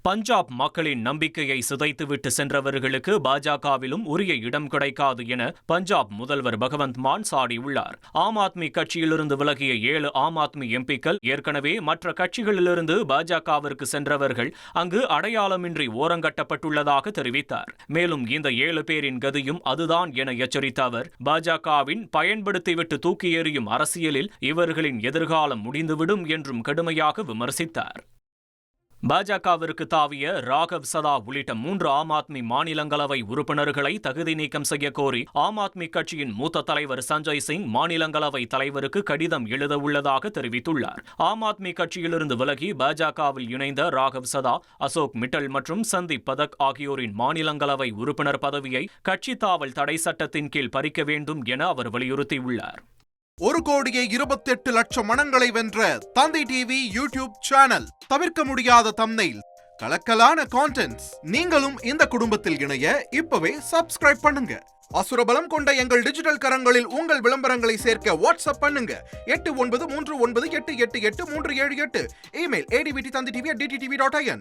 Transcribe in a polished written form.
பஞ்சாப் மக்களின் நம்பிக்கையை சிதைத்துவிட்டு சென்றவர்களுக்கு பாஜகவிலும் உரிய இடம் கிடைக்காது என பஞ்சாப் முதல்வர் பகவந்த் மான் சாடியுள்ளார். ஆம் ஆத்மி கட்சியிலிருந்து விலகிய 7 ஆம் ஆத்மி எம்பிக்கள் ஏற்கனவே மற்ற கட்சிகளிலிருந்து பாஜகவிற்கு சென்றவர்கள் அங்கு அடையாளமின்றி ஓரங்கட்டப்பட்டுள்ளதாக தெரிவித்தார். மேலும் இந்த 7 பேரின் கதியும் அதுதான் என எச்சரித்த அவர், பாஜகவின் பயன்படுத்திவிட்டு தூக்கி எறியும் அரசியலில் இவர்களின் எதிர்காலம் முடிந்துவிடும் என்றும் கடுமையாக விமர்சித்தார். பாஜகவிற்கு தாவிய ராகவ் சதா உள்ளிட்ட 3 ஆம் ஆத்மி மாநிலங்களவை உறுப்பினர்களை தகுதி நீக்கம் செய்ய கோரி ஆம் ஆத்மி கட்சியின் மூத்த தலைவர் சஞ்சய் சிங் மாநிலங்களவை தலைவருக்கு கடிதம் எழுத உள்ளதாக தெரிவித்துள்ளார். ஆம் ஆத்மி கட்சியிலிருந்து விலகி பாஜகவில் இணைந்த ராகவ் சதா, அசோக் மிட்டல் மற்றும் சந்தீப் பதக் ஆகியோரின் மாநிலங்களவை உறுப்பினர் பதவியை கட்சி தாவல் தடை சட்டத்தின் கீழ் பறிக்க வேண்டும் என அவர் வலியுறுத்தியுள்ளார். 1,28,00,000 மனங்களை வென்ற தந்தி டிவி யூடியூப் சேனல். தவிர்க்க முடியாத தம்ப்நெயில், கலக்கலான கான்டென்ட்ஸ். நீங்களும் இந்த குடும்பத்தில் இணைய இப்பவே சப்ஸ்கிரைப் பண்ணுங்க. அசுரபலம் கொண்ட எங்கள் டிஜிட்டல் கரங்களில் உங்கள் விளம்பரங்களை சேர்க்க வாட்ஸ்அப் பண்ணுங்க. 8939888838. Email advtthanditv@dttv.in.